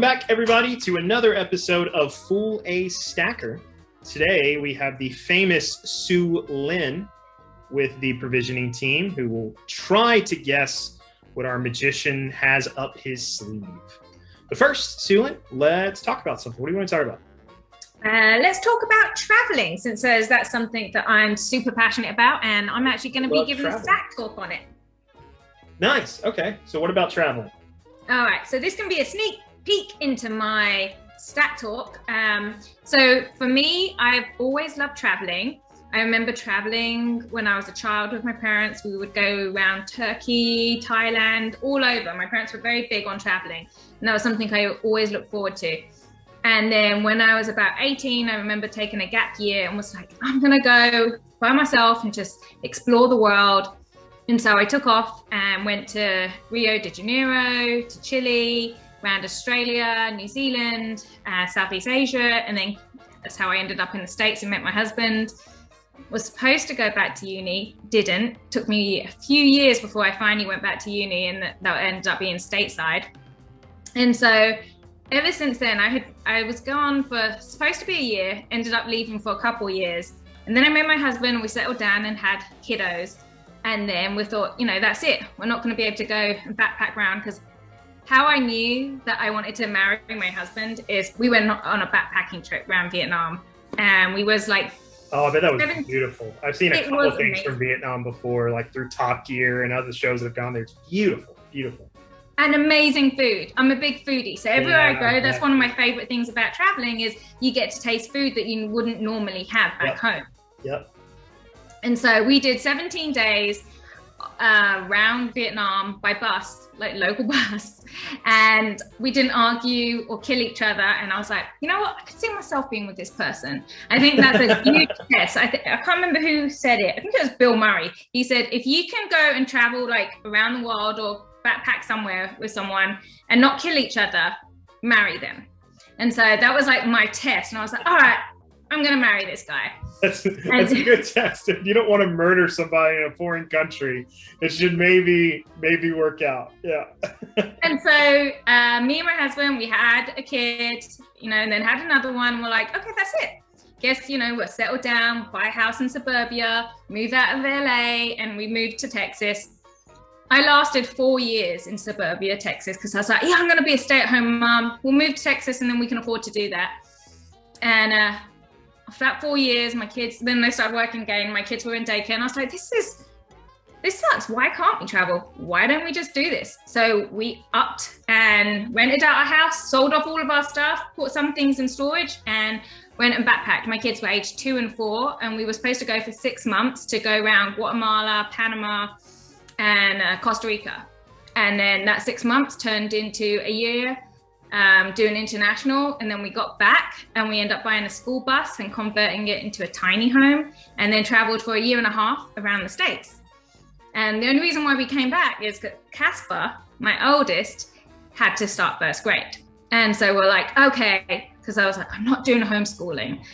back, everybody, to another episode of Fool a Stacker. Today, we have the famous Soolin with the provisioning team, who will try to guess what our magician has up his sleeve. But first, Soolin, let's talk about something. What do you want to talk about? Let's talk about traveling, since that's something that I'm super passionate about, and I'm actually going to be giving a stack talk on it. Nice. Okay. So what about traveling? All right. So this can be a sneak peek into my stack talk. So for me, I've always loved traveling. I remember traveling when I was a child with my parents. We would go around Turkey, Thailand, all over. My parents were very big on traveling, and that was something I always looked forward to. And then when I was about 18, I remember taking a gap year and was like, I'm gonna go by myself and just explore the world. And so I took off and went to Rio de Janeiro, to Chile, around Australia, New Zealand, Southeast Asia, and then that's how I ended up in the States and met my husband. Was supposed to go back to uni, didn't. Took me a few years before I finally went back to uni, and that ended up being stateside. And so ever since then, I was gone for supposed to be a year, ended up leaving for a couple years. And then I met my husband, we settled down and had kiddos. And then we thought, that's it. We're not going to be able to go and backpack around, because how I knew that I wanted to marry my husband is we went on a backpacking trip around Vietnam, and we was like, oh, I bet that was beautiful. I've seen a couple of things from Vietnam before, like through Top Gear and other shows that have gone there. It's beautiful, beautiful. And amazing food. I'm a big foodie, so everywhere I go, that's one of my favorite things about traveling is you get to taste food that you wouldn't normally have back home. Yep. And so we did 17 days around Vietnam by bus, like local bus, and we didn't argue or kill each other. And I was like, you know what? I could see myself being with this person. I think that's a huge test. I can't remember who said it. I think it was Bill Murray. He said, if you can go and travel like around the world or backpack somewhere with someone and not kill each other, marry them. And so that was like my test. And I was like, all right, I'm going to marry this guy. That's a good test. If you don't want to murder somebody in a foreign country, it should maybe work out. Yeah. And so me and my husband, we had a kid, and then had another one. We're like, okay, that's it. Guess, we're settled down, buy a house in suburbia, move out of LA, and we moved to Texas. I lasted 4 years in suburbia, Texas, because I was like, yeah, I'm going to be a stay-at-home mom. We'll move to Texas, and then we can afford to do that. And after that 4 years, my kids, then they started working again. My kids were in daycare, and I was like, this sucks. Why can't we travel? Why don't we just do this? So we upped and rented out our house, sold off all of our stuff, put some things in storage, and went and backpacked. My kids were aged 2 and 4, and we were supposed to go for 6 months to go around Guatemala, Panama, and Costa Rica. And then that 6 months turned into a year doing international. And then we got back and we ended up buying a school bus and converting it into a tiny home, and then traveled for a year and a half around the States. And the only reason why we came back is that Casper, my oldest, had to start first grade. And so we're like, okay, because I was like, I'm not doing homeschooling.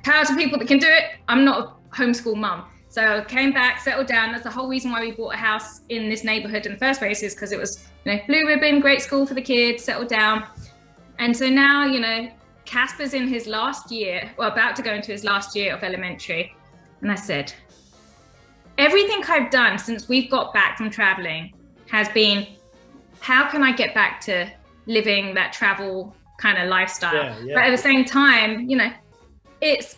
Power to people that can do it. I'm not a homeschool mom. So came back, settled down. That's the whole reason why we bought a house in this neighborhood in the first place, is because it was, blue ribbon, great school for the kids, settled down. And so now, Casper's in his last year, about to go into his last year of elementary. And I said, everything I've done since we've got back from traveling has been, how can I get back to living that travel kind of lifestyle? Yeah. But at the same time, it's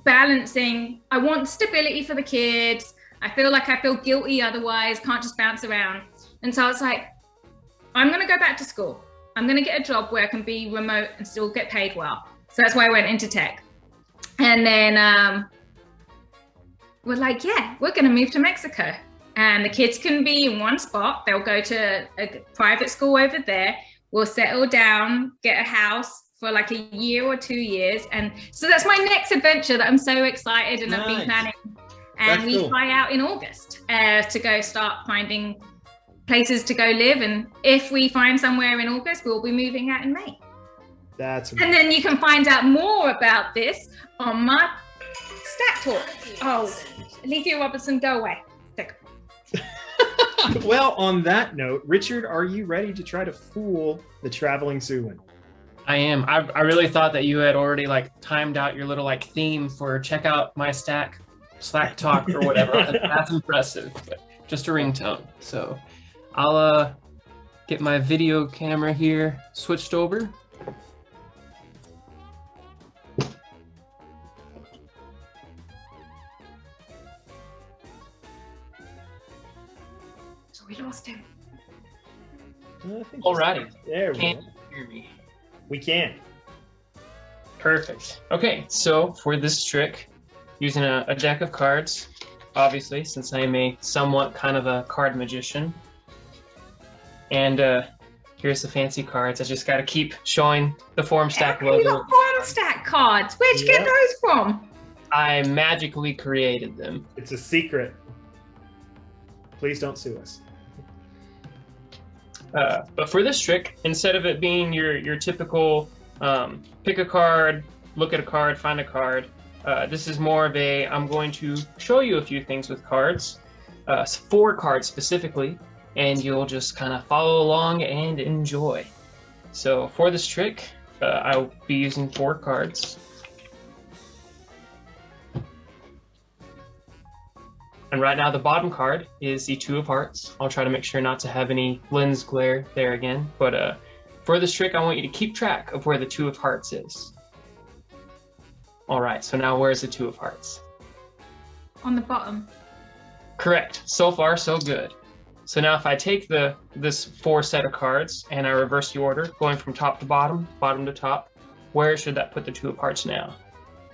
balancing. I want stability for the kids. I feel guilty otherwise, can't just bounce around. And so I was like, I'm going to go back to school. I'm going to get a job where I can be remote and still get paid well. So that's why I went into tech. And then we're like, yeah, we're going to move to Mexico. And the kids can be in one spot. They'll go to a private school over there. We'll settle down, get a house for like a year or 2 years. And so that's my next adventure that I'm so excited and I've been planning. And we fly out in August to go start finding places to go live. And if we find somewhere in August, we'll be moving out in May. That's amazing. And then you can find out more about this on my Stack Talk. Oh, Alethea Robertson, go away. Well, on that note, Richard, are you ready to try to fool the traveling Soolin? I am. I really thought that you had already like timed out your little like theme for check out my stack Slack talk or whatever. That's impressive, but just a ringtone. So I'll get my video camera here switched over. So we lost him. Alrighty. There we Can't go. hear me. We can. Perfect. Okay, so for this trick, using a deck of cards, obviously, since I am a somewhat kind of a card magician. And here's the fancy cards. I just got to keep showing the Formstack You logo. got Formstack cards. Where'd you get those from? I magically created them. It's a secret. Please don't sue us. But for this trick, instead of it being your typical pick a card, look at a card, find a card, this is more of a, I'm going to show you a few things with cards, 4 cards specifically, and you'll just kind of follow along and enjoy. So for this trick, I'll be using 4 cards. And right now the bottom card is the 2 of hearts. I'll try to make sure not to have any lens glare there again. But for this trick, I want you to keep track of where the 2 of hearts is. All right, so now where's the 2 of hearts? On the bottom. Correct. So far, so good. So now if I take this 4 set of cards and I reverse the order, going from top to bottom, bottom to top, where should that put the 2 of hearts now?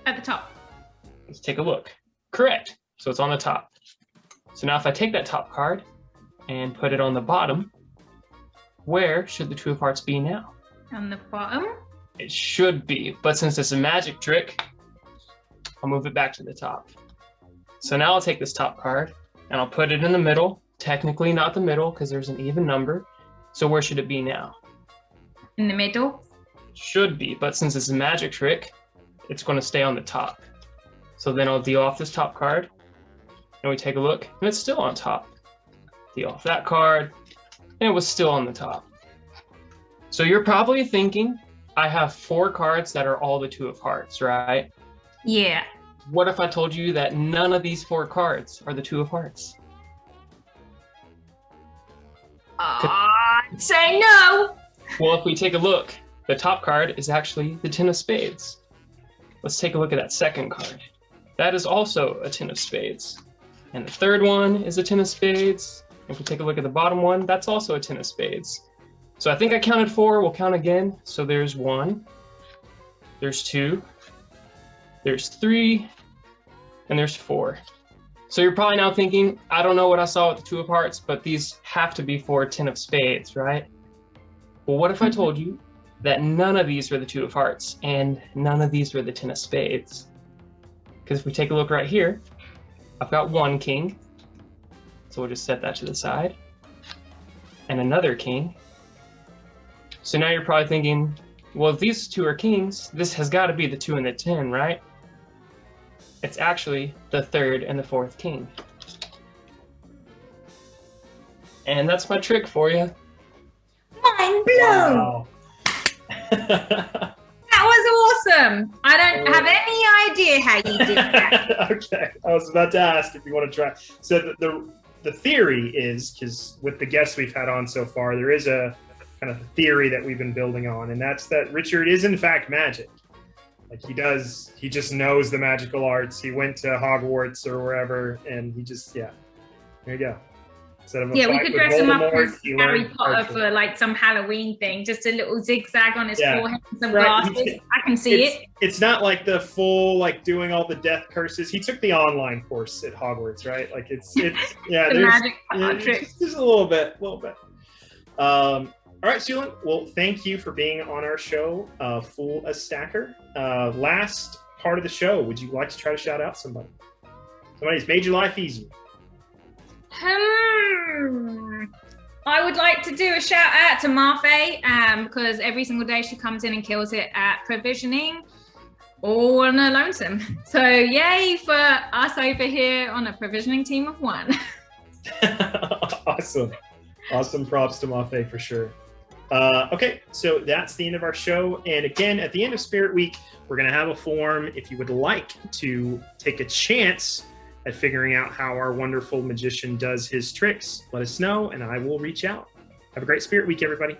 At the top. Let's take a look. Correct. So it's on the top. So now if I take that top card and put it on the bottom, where should the 2 of hearts be now? On the bottom? It should be, but since it's a magic trick, I'll move it back to the top. So now I'll take this top card and I'll put it in the middle. Technically not the middle because there's an even number. So where should it be now? In the middle? It should be, but since it's a magic trick, it's going to stay on the top. So then I'll deal off this top card. And we take a look, and it's still on top. Deal off that card, and it was still on the top. So you're probably thinking, I have 4 cards that are all the 2 of hearts, right? Yeah. What if I told you that none of these 4 cards are the 2 of hearts? I'd say no. Well, if we take a look, the top card is actually the 10 of spades. Let's take a look at that second card. That is also a 10 of spades. And the third one is a 10 of spades. If we take a look at the bottom one, that's also a 10 of spades. So I think I counted 4, we'll count again. So there's 1, there's 2, there's 3, and there's 4. So you're probably now thinking, I don't know what I saw with the 2 of hearts, but these have to be 4 10 of spades, right? Well, what if I told you that none of these were the 2 of hearts and none of these were the 10 of spades? Because if we take a look right here, I've got 1 king, so we'll just set that to the side, and another king. So now you're probably thinking, well, if these 2 are kings, this has got to be the 2 and the 10, right? It's actually the 3rd and the 4th king. And that's my trick for you. Mind blown. Wow. That was awesome. I don't have any idea how you did that. Okay, I was about to ask if you want to try. So the theory is, because with the guests we've had on so far, there is a kind of theory that we've been building on, and that's that Richard is in fact magic. Like he just knows the magical arts. He went to Hogwarts or wherever, and he just, there you go. Instead of a Yeah, we fight could with dress him up Voldemort, as he Harry learned Potter archery. for like some Halloween thing. Just a little zigzag on his forehead and some Right. glasses. I can see it. It's not like the full, like, doing all the death curses. He took the online course at Hogwarts, right? Like, it's yeah, The there's, magic yeah, trick. just a little bit. All right, Soolin. Well, thank you for being on our show, Fool a Stacker. Last part of the show, would you like to try to shout out somebody? Somebody who's made your life easier. I would like to do a shout out to Marfe because every single day she comes in and kills it at provisioning all on her lonesome. So yay for us over here on a provisioning team of 1. Awesome props to Mafe for sure. Okay, so that's the end of our show. And again, at the end of Spirit Week, we're going to have a form. If you would like to take a chance at figuring out how our wonderful magician does his tricks, let us know, and I will reach out. Have a great Spirit Week, everybody.